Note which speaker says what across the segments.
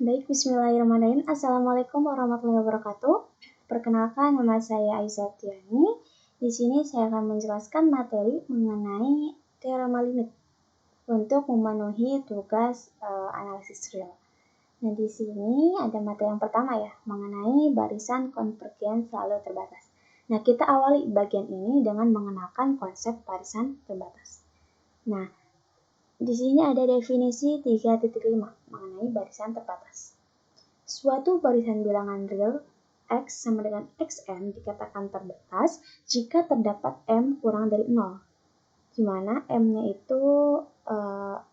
Speaker 1: Baik, bismillahirrahmanirrahim. Assalamualaikum warahmatullahi wabarakatuh. Perkenalkan, nama saya Aisyatiani. Di sini saya akan menjelaskan materi mengenai teorema limit untuk memenuhi tugas analisis real. Nah, di sini ada materi yang pertama ya, mengenai barisan konvergen selalu terbatas. Nah, kita awali bagian ini dengan mengenalkan konsep barisan terbatas. Nah, di sini ada definisi 3.5 mengenai barisan terbatas. Suatu barisan bilangan real X sama dengan Xn dikatakan terbatas jika terdapat M kurang dari 0. Di mana M-nya itu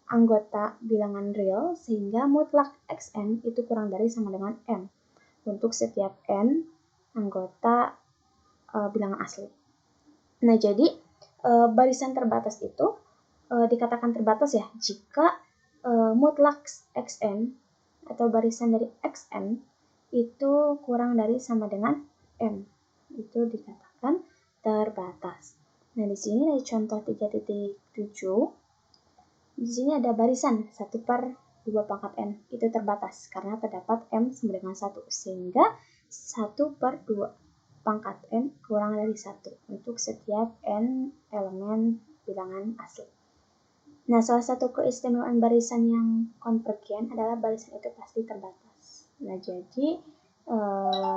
Speaker 1: anggota bilangan real sehingga mutlak Xn itu kurang dari sama dengan M untuk setiap N anggota bilangan asli. Nah, jadi barisan terbatas itu dikatakan terbatas ya jika mutlak Xn atau barisan dari Xn itu kurang dari sama dengan M. Itu dikatakan terbatas. Nah, di sini ada contoh 3.7. Di sini ada barisan 1/2 pangkat N. Itu terbatas karena terdapat M sama dengan 1 sehingga 1/2 pangkat N kurang dari 1 untuk setiap N elemen bilangan asli. Nah, salah satu keistimewaan barisan yang konvergen adalah barisan itu pasti terbatas. Nah, jadi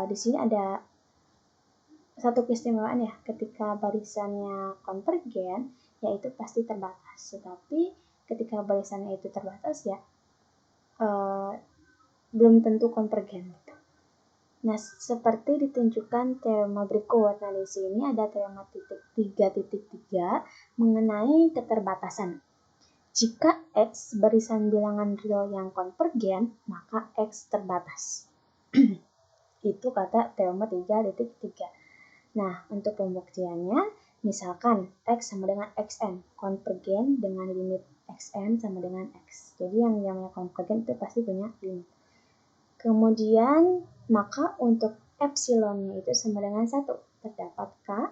Speaker 1: di sini ada satu keistimewaan ya, ketika barisannya konvergen, yaitu pasti terbatas. Tetapi ketika barisannya itu terbatas ya, belum tentu konvergen. Nah, seperti ditunjukkan teorema berikut. Nah, di sini ada teorema 3.3 mengenai keterbatasan. Jika X barisan bilangan real yang konvergen, maka X terbatas. Itu kata teorema 3.3. Nah, untuk pembuktiannya, misalkan X sama dengan Xn, konvergen dengan limit Xn sama dengan X. Jadi yang namanya konvergen itu pasti punya limit. Kemudian, maka untuk epsilonnya itu sama dengan 1. Terdapat K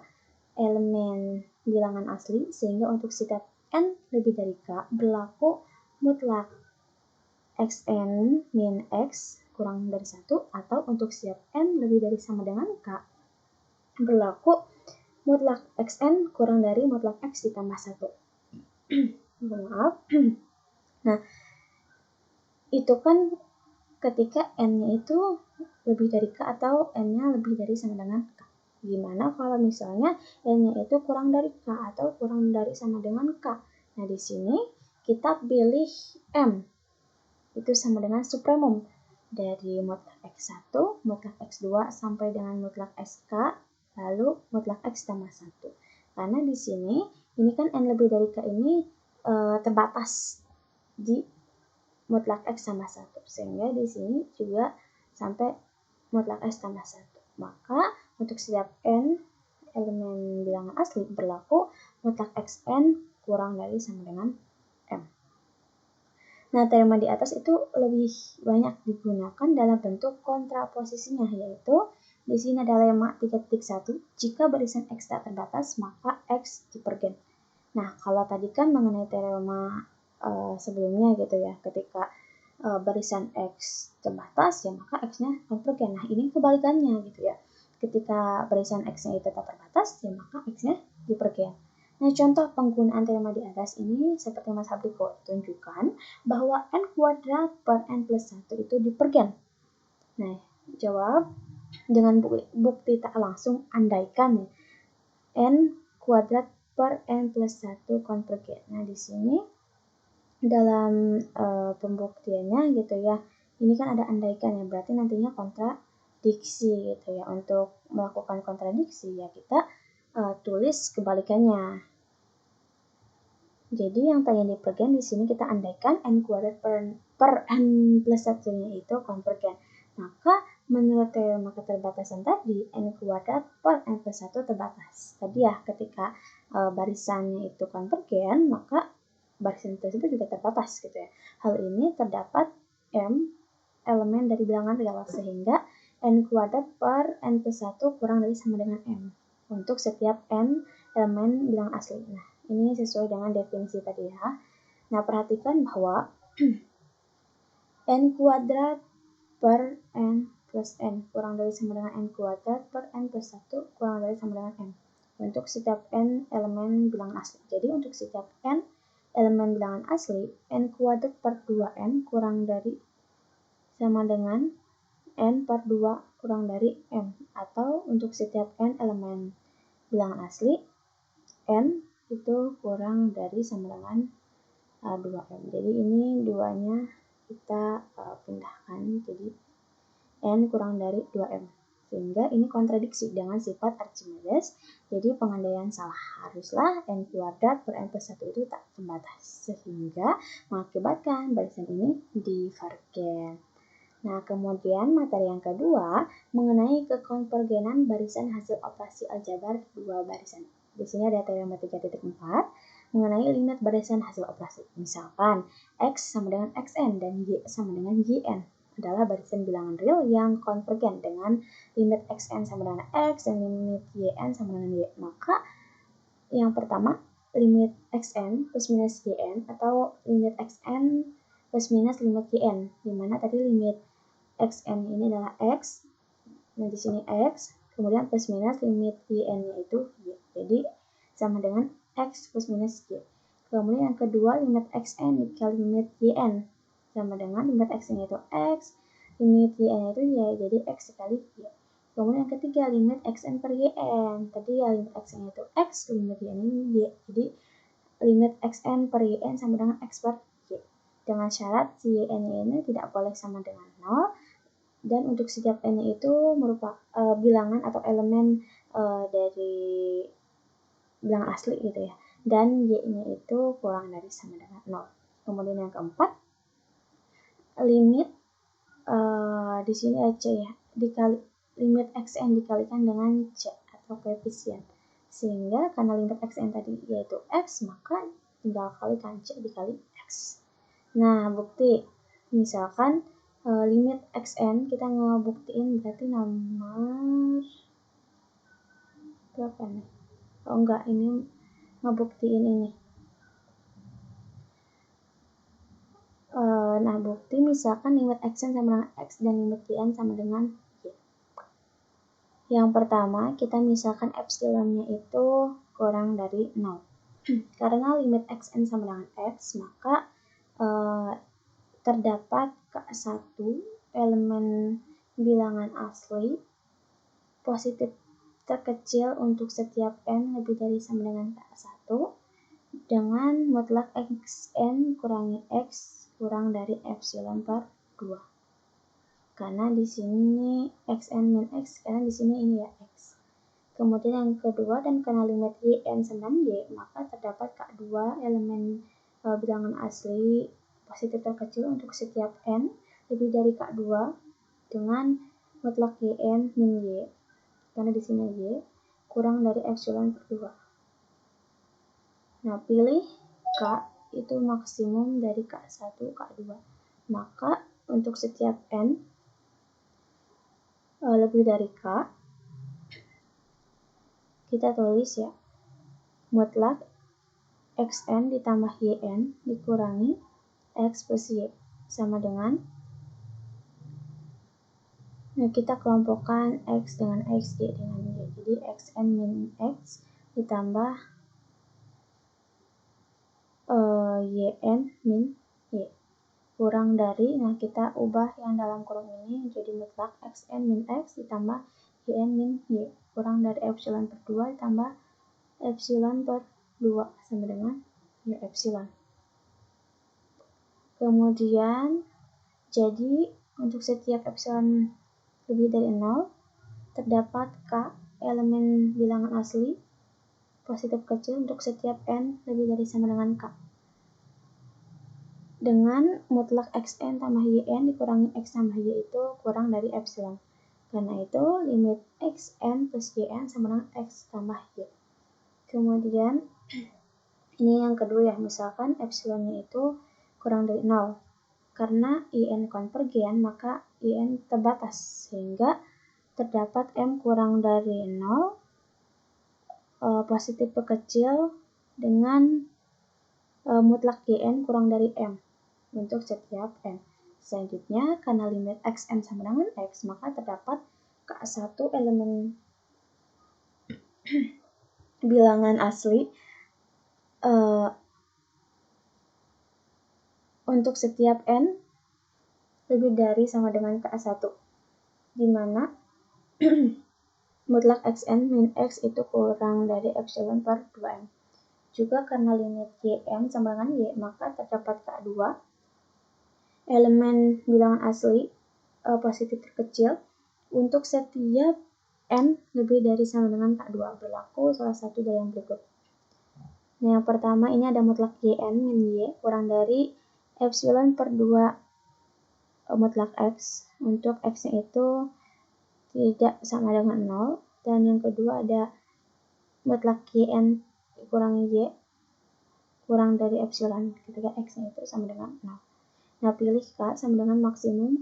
Speaker 1: elemen bilangan asli, sehingga untuk setiap N lebih dari K berlaku mutlak Xn min X kurang dari 1, atau untuk setiap N lebih dari sama dengan K berlaku mutlak Xn kurang dari mutlak X ditambah 1. Maaf. Nah, itu kan ketika N-nya itu lebih dari K atau N-nya lebih dari sama dengan K. Gimana kalau misalnya N-nya itu kurang dari K atau kurang dari sama dengan K? Nah, di sini kita pilih M. Itu sama dengan supremum dari mutlak X1, mutlak X2 sampai dengan mutlak SK, lalu mutlak X tambah 1. Karena di sini, ini kan N lebih dari K ini terbatas di mutlak X tambah 1. Sehingga di sini juga sampai mutlak X tambah 1. Maka untuk setiap N elemen bilangan asli berlaku mutlak Xn kurang dari sama dengan M. Nah, teorema di atas itu lebih banyak digunakan dalam bentuk kontraposisinya, yaitu di sini ada lemma 3.1, jika barisan X tak terbatas, maka X divergen. Nah, kalau tadi kan mengenai teorema sebelumnya gitu ya, ketika barisan X terbatas, ya maka X-nya konvergen. Nah, ini kebalikannya gitu ya. Ketika barisan X-nya itu tak terbatas, ya maka X-nya divergen. Nah, contoh penggunaan teorema di atas ini seperti Mas Habriko tunjukkan bahwa N kuadrat per N plus 1 itu divergen. Nah, jawab dengan bukti tak langsung, andaikan ya, N kuadrat per N plus 1 konvergen. Nah, di sini dalam pembuktiannya gitu ya, ini kan ada andaikan ya, berarti nantinya kontradiksi gitu ya. Untuk melakukan kontradiksi ya kita tulis kebalikannya. Jadi yang tanya divergen di sini kita andaikan N kuadrat per N plus 1-nya itu konvergen. Maka menurut teorema keterbatasan tadi, N kuadrat per N plus 1 terbatas. Tadi ya, ketika barisannya itu konvergen, maka barisan tersebut juga terbatas gitu ya. Hal ini terdapat M elemen dari bilangan real, sehingga N kuadrat per N plus 1 kurang dari sama dengan M untuk setiap N elemen bilangan asli. Nah, ini sesuai dengan definisi tadi ya. Nah, perhatikan bahwa N kuadrat per n plus n kurang dari sama dengan n kuadrat per n plus 1 kurang dari sama dengan n untuk setiap n elemen bilangan asli. Jadi untuk setiap n elemen bilangan asli, n kuadrat per 2n kurang dari sama dengan n per 2 kurang dari m. Atau untuk setiap n elemen bilangan asli, n itu kurang dari sama dengan 2m. Jadi ini duanya kita pindahkan jadi n kurang dari 2m. Sehingga ini kontradiksi dengan sifat Archimedes. Jadi pengandaian salah. Haruslah n kuadrat per n plus 1 itu tak terbatas. Sehingga mengakibatkan barisan ini divergen. Nah, kemudian materi yang kedua mengenai kekonvergenan barisan hasil operasi aljabar dua barisan. Di sini ada teorema 3.4 mengenai limit barisan hasil operasi. Misalkan X sama dengan Xn dan Y sama dengan Yn adalah barisan bilangan real yang konvergen dengan limit Xn sama dengan X dan limit Yn sama dengan Y. Maka yang pertama, limit Xn plus minus Yn atau limit Xn plus minus limit Yn, dimana tadi limit Xn ini adalah X, nah di sini X, kemudian plus minus limit Yn-nya itu Y. Jadi sama dengan X plus minus Y. Kemudian yang kedua, limit Xn dikali limit Yn sama dengan limit Xn itu X, limit Yn itu Y, jadi X dikali Y. Kemudian yang ketiga, limit Xn per Yn. Tadi ya limit Xn itu X, limit Yn ini Y. Jadi limit Xn per Yn sama dengan X per Y. Dengan syarat si Yn ini tidak boleh sama dengan 0. Dan untuk setiap n itu merupakan bilangan atau elemen dari bilangan asli gitu ya. Dan y-nya itu kurang dari sama dengan 0. Kemudian yang keempat, limit di sini ada c ya, dikali limit xn dikalikan dengan c atau koefisien. Sehingga karena limit xn tadi yaitu x, maka tinggal kalikan c dikali x. Nah, bukti misalkan limit xn kita ngebuktiin berarti nomor berapa nih? Oh enggak, ini ngebuktiin ini. Nah, bukti misalkan limit xn sama dengan x dan limit yn sama dengan y. Yang pertama, kita misalkan epsilonnya itu kurang dari 0. Karena limit xn sama dengan x, maka terdapat K1 elemen bilangan asli positif terkecil untuk setiap n lebih dari sama dengan K1 dengan mutlak xn kurangi x kurang dari epsilon per 2. Karena di sini xn min x, karena di sini ini ya x. Kemudian yang kedua, dan karena limit yn sama dengan y, maka terdapat K2 elemen bilangan asli positif terkecil untuk setiap n lebih dari K2 dengan mutlak yn min y, karena di sini y kurang dari epsilon per 2. Nah, pilih K itu maksimum dari K1, K2. Maka untuk setiap n lebih dari K, kita tulis ya, mutlak xn ditambah yn dikurangi x plus y sama dengan, nah kita kelompokkan x dengan x, y dengan y. Jadi xn min x ditambah yn min y kurang dari, nah kita ubah yang dalam kurung ini menjadi mutlak xn min x ditambah yn min y kurang dari epsilon per 2 ditambah epsilon per 2 sama dengan y epsilon. Kemudian jadi untuk setiap epsilon lebih dari 0 terdapat K elemen bilangan asli positif kecil untuk setiap n lebih dari sama dengan K dengan mutlak xn tambah yn dikurangi x tambah y itu kurang dari epsilon. Karena itu limit xn plus yn sama dengan x tambah y. Kemudian ini yang kedua ya, misalkan epsilonnya itu kurang dari 0. Karena yn konvergen, maka yn terbatas, sehingga terdapat m kurang dari 0 positif kecil dengan mutlak yn kurang dari m untuk setiap n. Selanjutnya, karena limit xn sama dengan x, maka terdapat K1 elemen bilangan asli untuk setiap n lebih dari sama dengan K1, di mana mutlak xn min x itu kurang dari epsilon per 2n. Juga karena limit yn sama dengan y, maka terdapat K2 elemen bilangan asli positif terkecil untuk setiap n lebih dari sama dengan K2. Berlaku salah satu dari yang berikut. Nah, yang pertama ini ada mutlak yn min y kurang dari epsilon per 2 mutlak x untuk x-nya itu tidak sama dengan 0. Dan yang kedua ada mutlak yn kurang y kurang dari epsilon ketika x-nya itu sama dengan 0. Nah, pilih K sama dengan maksimum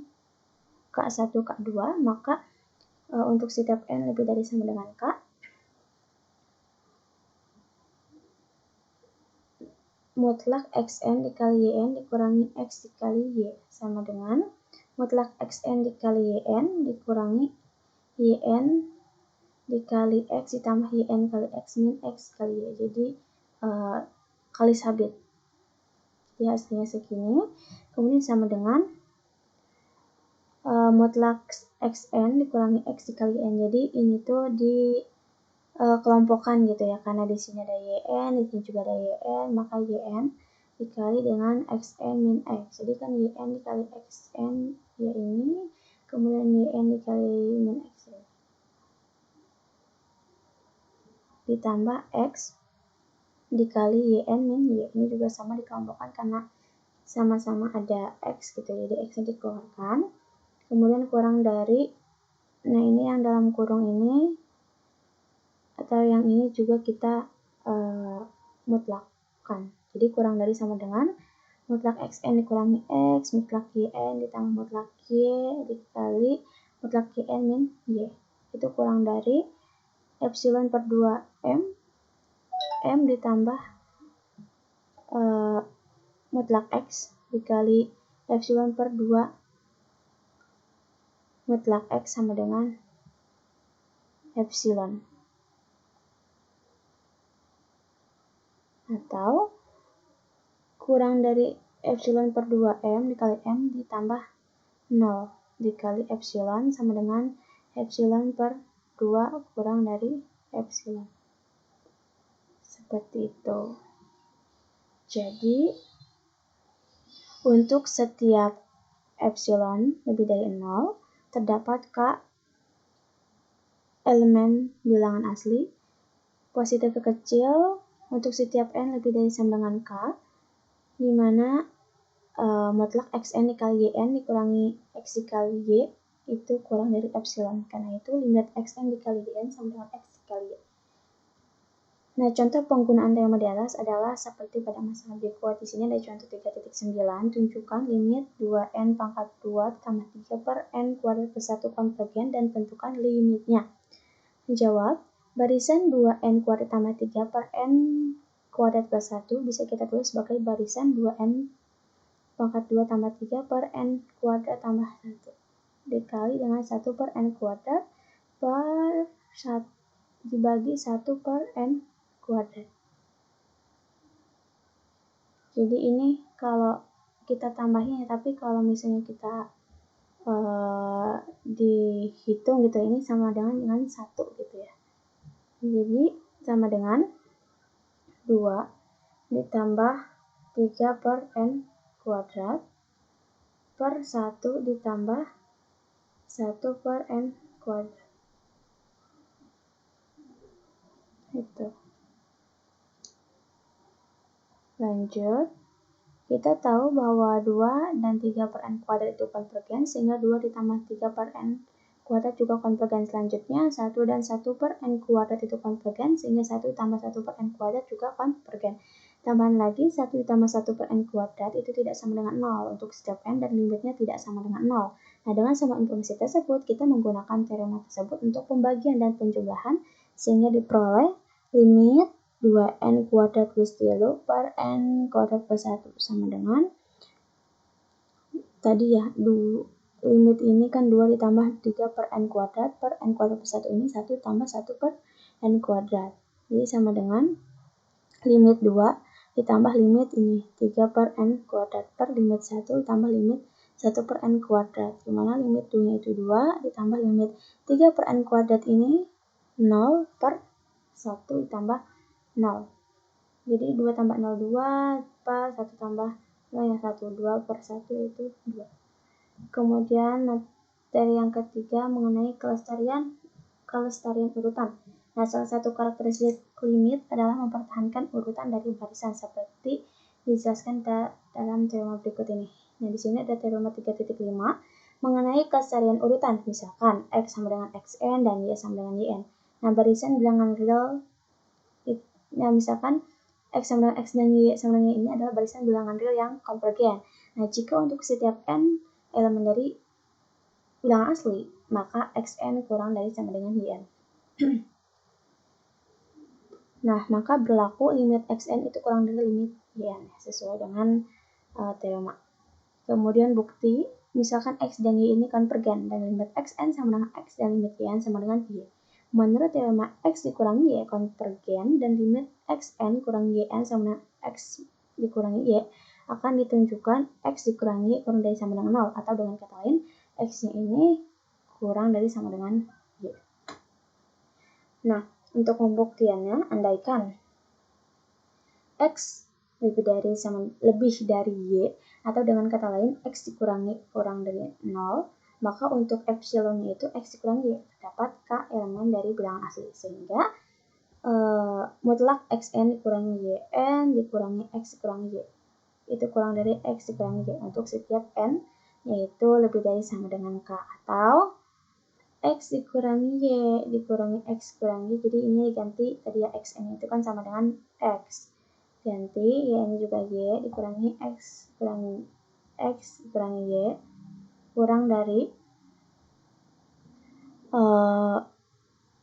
Speaker 1: K1, K2, maka untuk setiap n lebih dari sama dengan K, mutlak xn dikali yn dikurangi x dikali y sama dengan mutlak xn dikali yn dikurangi yn dikali x ditambah yn kali x min x kali y. Jadi kali sabit. Jadi hasilnya segini. Kemudian sama dengan mutlak xn dikurangi x dikali n. Jadi ini tuh di kelompokkan gitu ya, karena di sini ada yn, di sini juga ada yn, maka yn dikali dengan xn min x. Jadi kan yn dikali xn ya ini, kemudian yn dikali min x ya. Ditambah x dikali yn min y. Ini juga sama dikelompokkan karena sama-sama ada x gitu, jadi x nya dikeluarkan. Kemudian kurang dari, nah ini yang dalam kurung ini atau yang ini juga kita mutlakkan. Jadi kurang dari sama dengan mutlak xn dikurangi x, mutlak yn ditambah mutlak y dikali mutlak yn min y. Itu kurang dari epsilon per 2m, m ditambah mutlak x dikali epsilon per 2 mutlak x sama dengan epsilon. Atau kurang dari epsilon per 2m dikali m ditambah 0 dikali epsilon sama dengan epsilon per 2 kurang dari epsilon. Seperti itu. Jadi untuk setiap epsilon lebih dari 0 terdapat K elemen bilangan asli positif kecil untuk setiap n lebih dari sama dengan K, di mana mutlak xn dikali yn dikurangi x dikali y itu kurang dari epsilon. Karena itu limit xn dikali yn sama dengan x dikali y. Nah, contoh penggunaan teorema di atas adalah seperti pada masalah berikut. Di sini ada contoh 3.9, tunjukkan limit 2n pangkat 2 tambah 3 per n kuadrat plus 1 konvergen dan tentukan limitnya. Jawab, barisan 2n kuadrat tambah 3 per n kuadrat plus 1 bisa kita tulis sebagai barisan 2n pangkat 2 tambah 3 per n kuadrat tambah 1 dikali dengan 1 per n kuadrat per 1 dibagi 1 per n kuadrat. Jadi ini kalau kita tambahin ya, tapi kalau misalnya kita dihitung gitu, ini sama dengan 1 gitu ya. Jadi sama dengan 2 ditambah 3 per n kuadrat per 1 ditambah 1 per n kuadrat. Itu. Lanjut, kita tahu bahwa 2 dan 3 per n kuadrat itu konvergen, sehingga 2 ditambah 3 per n kuadrat juga konvergen. Selanjutnya, 1 dan 1 per n kuadrat itu konvergen, sehingga 1 ditambah 1 per n kuadrat juga konvergen. Tambahan lagi, 1 ditambah 1 per n kuadrat itu tidak sama dengan 0 untuk setiap n dan limitnya tidak sama dengan 0. Nah, dengan semua informasi tersebut, kita menggunakan teorema tersebut untuk pembagian dan penjumlahan, sehingga diperoleh limit 2n kuadrat plus 3 per n kuadrat plus 1 sama dengan tadi ya, limit ini kan 2 ditambah 3 per n kuadrat per 1 ini 1 tambah 1 per n kuadrat. Jadi sama dengan limit 2 ditambah limit ini 3 per n kuadrat per limit 1 tambah limit 1 per n kuadrat. Dimana limit 2 nya itu 2 ditambah limit 3 per n kuadrat ini 0 per 1 ditambah 0. Jadi 2 tambah 0 2 per 1 tambah 0 yang 1 2 per 1 itu 2. Kemudian materi yang ketiga mengenai kelestarian urutan. Nah, salah satu karakteristik limit adalah mempertahankan urutan dari barisan seperti dijelaskan dalam teorema berikut ini. Nah, di sini ada teorema 3.5 mengenai kelestarian urutan. Misalkan X sama dengan Xn dan Y sama dengan Yn. Nah, barisan bilangan real misalkan X sama dengan X dan Y sama dengan Y ini adalah barisan bilangan real yang konvergen. Nah, jika untuk setiap n elemen dari bilangan asli, maka Xn kurang dari sama dengan Yn. Nah, maka berlaku limit Xn itu kurang dari limit Yn sesuai dengan teorema. Kemudian bukti, misalkan X dan Y ini konvergen dan limit Xn sama dengan X dan limit Yn sama dengan Y. Menurut teorema X dikurangi Y konvergen dan limit Xn kurangi Yn sama dengan X dikurangi Y akan ditunjukkan X dikurangi Y kurang dari sama dengan 0, atau dengan kata lain X-nya ini kurang dari sama dengan Y. Nah, untuk pembuktiannya, andaikan X lebih dari Y, atau dengan kata lain X dikurangi kurang dari 0, maka untuk epsilonnya itu X dikurangi Y, terdapat K elemen dari bilangan asli. Sehingga mutlak Xn dikurangi Yn dikurangi X dikurangi Y. Itu kurang dari X dikurangi Y untuk setiap N, yaitu lebih dari sama dengan K. Atau X dikurangi Y dikurangi X kurangi Y. Jadi ini diganti tadi ya, Xn itu kan sama dengan X. Ganti Y ini juga Y dikurangi X kurangi X kurangi Y kurang dari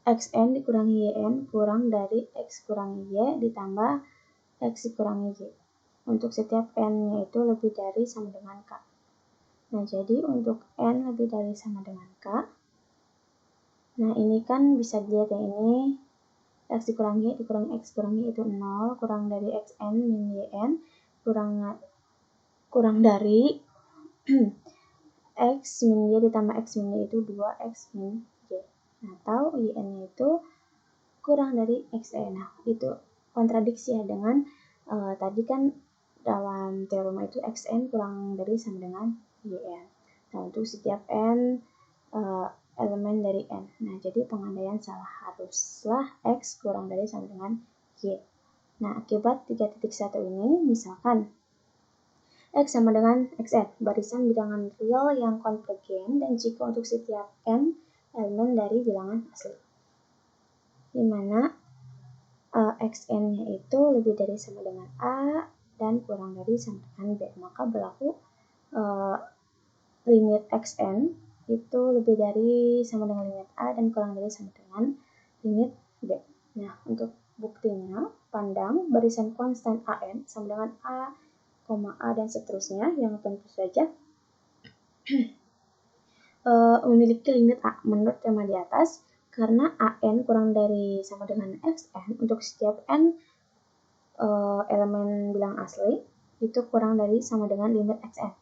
Speaker 1: Xn dikurangi Yn kurang dari X kurangi Y ditambah X dikurangi Y. Untuk setiap N-nya itu lebih dari sama dengan K. Nah, jadi untuk N lebih dari sama dengan K. Nah, ini kan bisa dilihat ya, ini X dikurangi X kurangi itu 0, kurang dari Xn min Yn, kurang dari X min Y ditambah X min Y itu 2X min Y. Atau Yn itu kurang dari Xn. Nah, itu kontradiksi ya dengan tadi kan dalam teorema itu Xn kurang dari sama dengan Yn. Nah, untuk setiap N elemen dari N. Nah, jadi pengandaian salah, haruslah X kurang dari sama dengan Y. Nah, akibat 3.1 ini, misalkan X sama dengan Xn, barisan bilangan real yang konvergen dan jika untuk setiap N elemen dari bilangan asli. Dimana Xn-nya itu lebih dari sama dengan A dan kurang dari sama dengan B. Maka berlaku limit Xn itu lebih dari sama dengan limit A dan kurang dari sama dengan limit B. Nah, untuk buktinya, pandang barisan konstan AN sama dengan A, A dan seterusnya yang tentu saja memiliki limit A menurut tema di atas, karena AN kurang dari sama dengan Xn untuk setiap N elemen bilang asli itu kurang dari sama dengan limit Xn.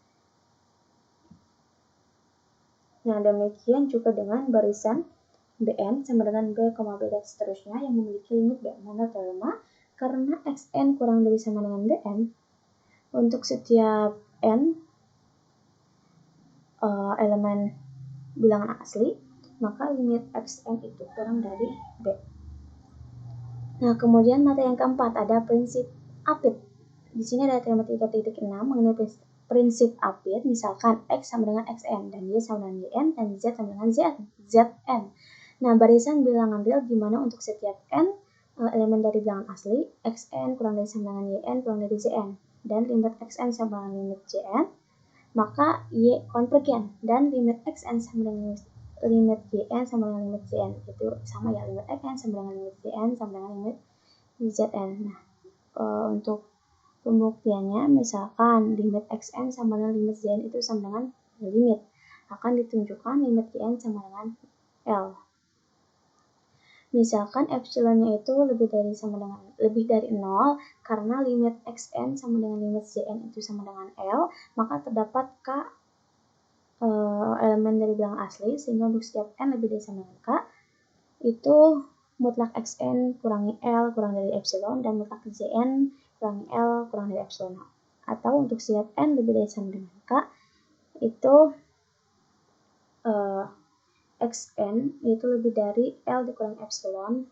Speaker 1: Nah, demikian juga dengan barisan Bn sama dengan B, B dan seterusnya yang memiliki limit B menurut teorema, karena Xn kurang dari sama dengan Bn untuk setiap N elemen bilangan asli, maka limit Xn itu kurang dari B. Nah, kemudian materi yang keempat ada prinsip Apit. Di sini ada teorema 3.6 mengenai prinsip Apit, misalkan X sama dengan Xn dan Y sama dengan Yn dan Z sama dengan Zn. Nah, barisan bilangan real gimana untuk setiap N elemen dari bilangan asli, Xn kurang dari sama dengan Yn kurang dari Zn, dan limit Xn sama dengan limit Zn, maka Y konvergen dan limit Xn sama dengan limit Yn sama dengan limit Zn itu sama ya, limit Xn sama dengan limit Zn sama dengan limit Zn. Nah, untuk Pembuktiannya misalkan limit xn sama dengan limit zn itu sama dengan limit, akan ditunjukkan limit gn sama dengan L. Misalkan epsilonnya itu lebih dari 0 karena limit xn sama dengan limit zn itu sama dengan L, maka terdapat k elemen dari bilangan asli, sehingga untuk setiap n lebih dari sama dengan k itu mutlak xn kurangi L kurang dari epsilon dan mutlak zn kurangi L kurang dari epsilon. Atau untuk setiap n lebih dari sama dengan k itu xn itu lebih dari L dikurangi epsilon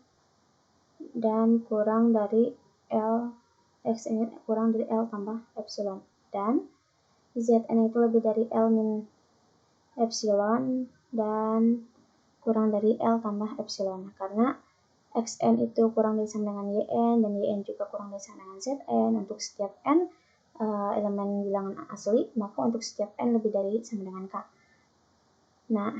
Speaker 1: dan kurang dari L, xn kurang dari L tambah epsilon, dan zn itu lebih dari L min epsilon dan kurang dari L tambah epsilon. Karena xn itu kurang dari sama dengan yn dan yn juga kurang dari sama dengan zn untuk setiap n elemen bilangan asli, maka untuk setiap n lebih dari sama dengan k. Nah,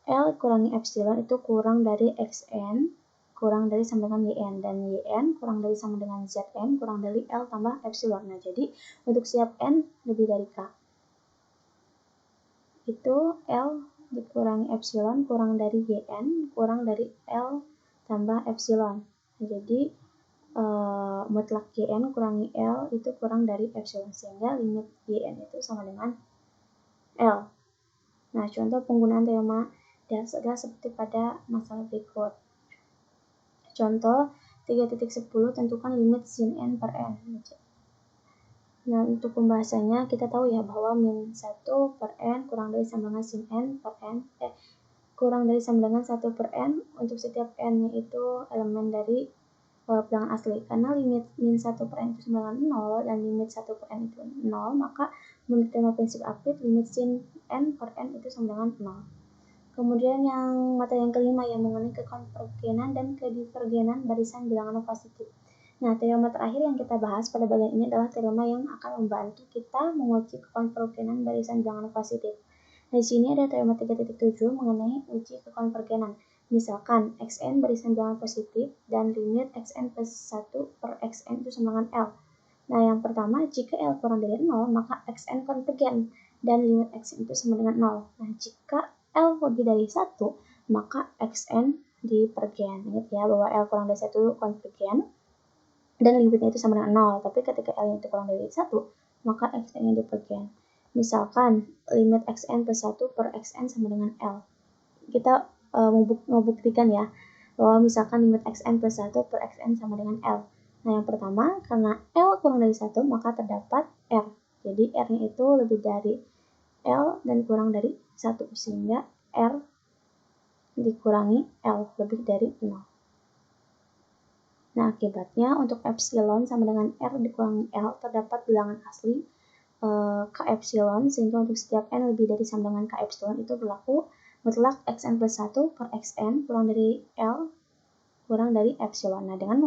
Speaker 1: L kurangi epsilon itu kurang dari xn kurang dari sama dengan yn, dan yn kurang dari sama dengan zn kurang dari L tambah epsilon. Nah, jadi untuk setiap n lebih dari k itu L dikurangi epsilon kurang dari yn kurang dari L tambah epsilon. Jadi mutlak gn kurangi L itu kurang dari epsilon, sehingga limit gn itu sama dengan L. Nah, contoh penggunaan teorema dasar seperti pada masalah berikut. Contoh 3.10 tentukan limit sin n per n. Nah, untuk pembahasannya kita tahu ya bahwa min 1 per n kurang dari sama dengan sin n per n kurang dari sama dengan 1 per n untuk setiap n-nya itu elemen dari bilangan asli. Karena limit min 1 per n itu sama dengan 0 dan limit 1 per n itu 0, maka menurut teorema prinsip aplit limit sin n per n itu sama dengan 0. Kemudian materi yang kelima yang mengenai kekonvergenan dan kedivergenan barisan bilangan positif. Nah, teorema terakhir yang kita bahas pada bagian ini adalah teorema yang akan membantu kita menguji kekonvergenan barisan bilangan positif. Di sini ada teorema 3.7 mengenai uji kekonvergenan. Misalkan xn barisan bilangan positif dan limit xn plus 1 per xn itu sama dengan L. Nah, yang pertama, jika L kurang dari 0, maka xn konvergen dan limit xn itu sama dengan 0. Nah, jika L lebih dari 1, maka xn divergen. Ingat ya bahwa L kurang dari 1 konvergen dan limitnya itu sama dengan 0. Tapi ketika L itu kurang dari 1, maka xn-nya divergen. Misalkan limit xn plus 1 per xn sama dengan L. Kita membuktikan ya bahwa misalkan limit xn plus 1 per xn sama dengan L. Nah, yang pertama, karena L kurang dari 1, maka terdapat R. Jadi R-nya itu lebih dari L dan kurang dari 1, sehingga R dikurangi L lebih dari 0. Nah, akibatnya untuk epsilon sama dengan R dikurangi L terdapat bilangan asli k epsilon, sehingga untuk setiap n lebih dari sama dengan k epsilon itu berlaku mutlak xn plus 1 per xn kurang dari L kurang dari epsilon. Nah, dengan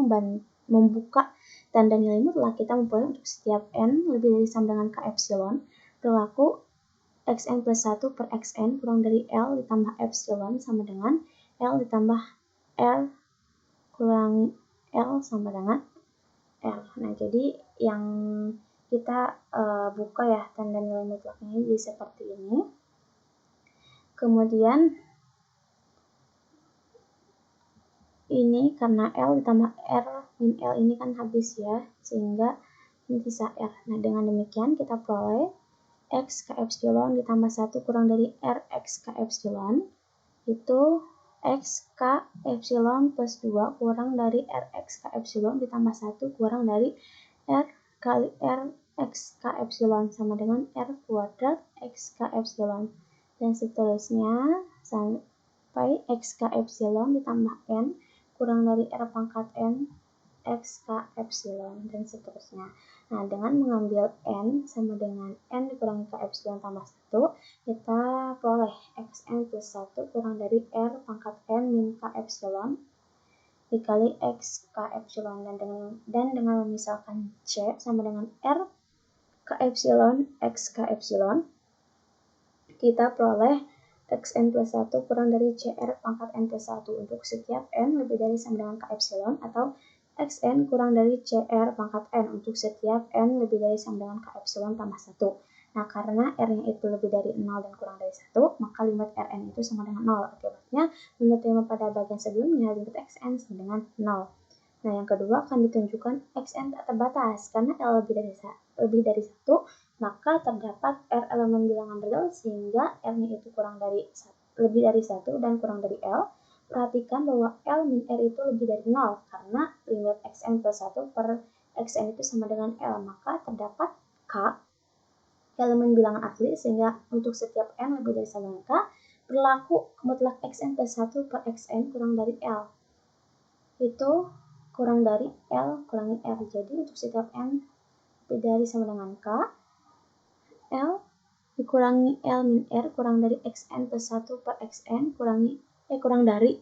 Speaker 1: membuka tanda nilai mutlak, kita memperoleh untuk setiap n lebih dari sama dengan k epsilon berlaku xn plus 1 per xn kurang dari L ditambah epsilon sama dengan L ditambah R kurang L sama dengan L. Nah, jadi yang kita buka ya tanda nilai mutlaknya jadi seperti ini. Kemudian ini karena L ditambah R min L ini kan habis ya, sehingga ini sisa R. Nah, dengan demikian kita peroleh X k epsilon ditambah 1 kurang dari R X k epsilon itu X k epsilon plus 2 kurang dari R X k epsilon ditambah 1 kurang dari R kali R X k epsilon sama dengan R kuadrat X k epsilon, dan seterusnya sampai X k epsilon ditambah N kurang dari R pangkat N X k epsilon, dan seterusnya. Nah, dengan mengambil N sama dengan N dikurangi k epsilon tambah 1, kita peroleh xn plus 1 kurang dari R pangkat N min k epsilon dikali X k epsilon, dan dengan memisahkan C sama dengan R k epsilon X k epsilon, kita peroleh xn plus 1 kurang dari CR pangkat N plus 1 untuk setiap N lebih dari sama dengan k epsilon atau xn kurang dari CR pangkat n untuk setiap n lebih dari sama dengan K epsilon tambah 1. Nah, karena R-nya itu lebih dari 0 dan kurang dari 1, maka limit Rn itu sama dengan 0. Akibatnya, menurut teorema pada bagian sebelumnya, limit Xn sama dengan 0. Nah, yang kedua akan ditunjukkan Xn tak terbatas. Karena L lebih dari 1, maka terdapat R elemen bilangan real sehingga R-nya itu lebih dari 1 dan kurang dari L. Perhatikan bahwa L min R itu lebih dari 0 karena limit Xn plus 1 per Xn itu sama dengan L. Maka terdapat K elemen bilangan asli sehingga untuk setiap n lebih dari sama dengan K berlaku mutlak Xn plus 1 per Xn kurang dari L. Itu kurang dari L kurangi R. Jadi untuk setiap n lebih dari sama dengan K, L dikurangi L min R kurang dari Xn plus 1 per Xn kurang dari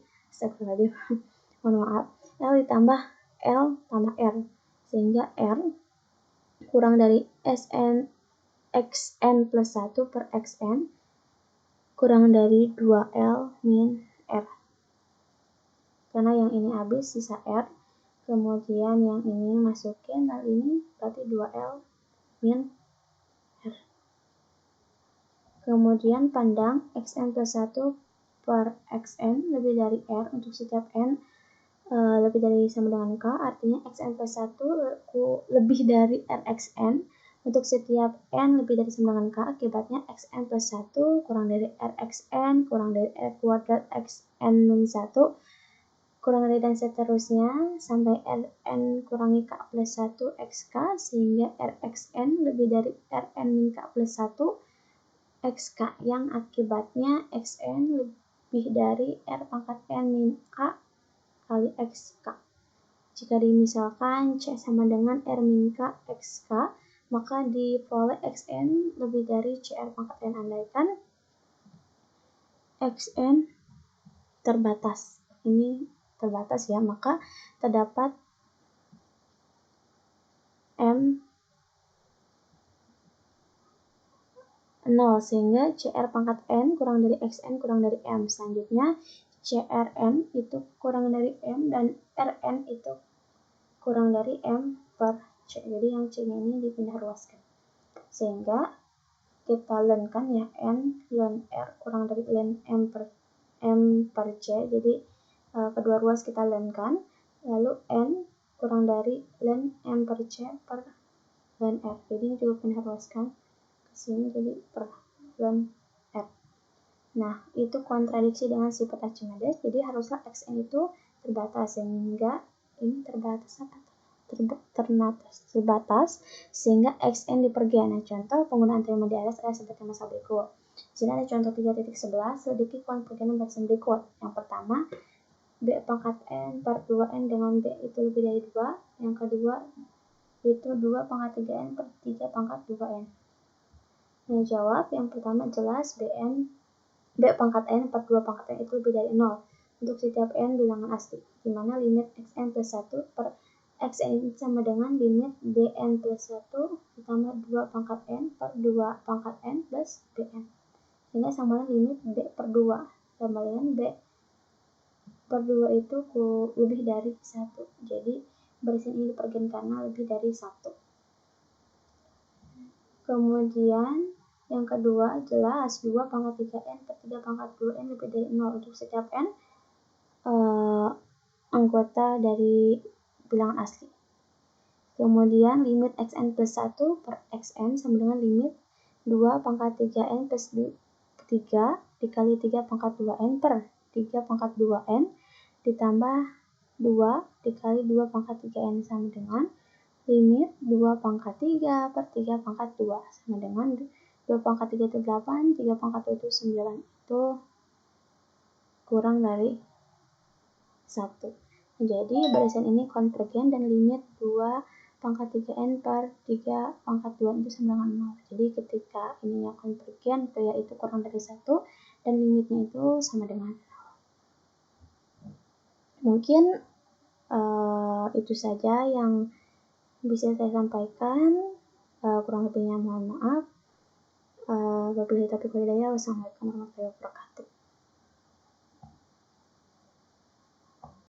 Speaker 1: mohon maaf, L ditambah L tambah R sehingga R kurang dari Xn plus 1 per Xn kurang dari 2L min R. Karena yang ini habis sisa R, kemudian yang ini masukin, lalu ini berarti 2L min R. Kemudian pandang Xn plus 1 per Xn lebih dari R untuk setiap n lebih dari sama dengan K, artinya Xn plus 1 lebih dari Rxn. Untuk setiap n lebih dari sama dengan K, akibatnya Xn plus 1 kurang dari Rxn kurang dari R kuadrat Xn min 1 kurang dari dan seterusnya sampai Rn kurangi K plus 1 Xk sehingga Rxn lebih dari Rn min K plus 1 Xk yang akibatnya Xn lebih dari R pangkat n min K kali Xk. Jika dimisalkan C sama dengan R min K Xk, maka diperoleh Xn lebih dari CR pangkat n. Andaikan Xn terbatas, ini terbatas ya, maka terdapat M 0 sehingga CR pangkat n kurang dari Xn kurang dari M. Selanjutnya CRn itu kurang dari M dan Rn itu kurang dari M per C. Jadi yang C-nya ini dipindah ruaskan. Sehingga kita lenkan ya, N len R kurang dari len M per C. Jadi kedua ruas kita lenkan. Lalu N kurang dari len M per C per len R. Jadi ini juga pindah ruaskan ke sini jadi per len R. Nah, itu kontradiksi dengan sifat Archimedes. Jadi haruslah Xn itu terbatas sehingga ini terbatas sehingga Xn dipergian. Nah, contoh penggunaan teorema di atas adalah seperti masalah berikut. Di sini ada contoh 3.11, selidiki konvergen barisan berikut. Yang pertama, B pangkat n per 2n dengan B itu lebih dari 2. Yang kedua, itu 2 pangkat 3n per 3 pangkat 2n. Nah, jawab yang pertama jelas B pangkat n per 2 pangkat n itu lebih dari 0 untuk setiap n bilangan asli, di mana limit Xn plus 1 per Xn sama dengan limit Bn plus 1 ditambah 2 pangkat n per 2 pangkat n plus Bn. Sehingga sama dengan limit B per 2 sama dengan B per 2 itu lebih dari 1. Jadi barisan ini dipergen karena lebih dari 1. Kemudian yang kedua jelas 2 pangkat 3n per 3 pangkat 2n lebih dari 0 untuk setiap n anggota dari bilangan asli. Kemudian limit Xn plus 1 per Xn sama dengan limit 2 pangkat 3n plus 3 dikali 3 pangkat 2n per 3 pangkat 2n ditambah 2 dikali 2 pangkat 3n sama dengan limit 2 pangkat 3 per 3 pangkat 2 sama dengan 2 pangkat 3 itu 8, 3 pangkat 2 itu 9, itu kurang dari 1. Jadi barisan ini konvergen dan limit 2 pangkat 3n per 3 pangkat 2 itu sama dengan 0. Jadi ketika ininya konvergen, itu kurang dari 1 dan limitnya itu sama dengan 0. Mungkin itu saja yang bisa saya sampaikan. Kurang lebihnya mohon maaf. Wabillahi taufiq wal hidayah. Wassalamualaikum warahmatullahi wabarakatuh.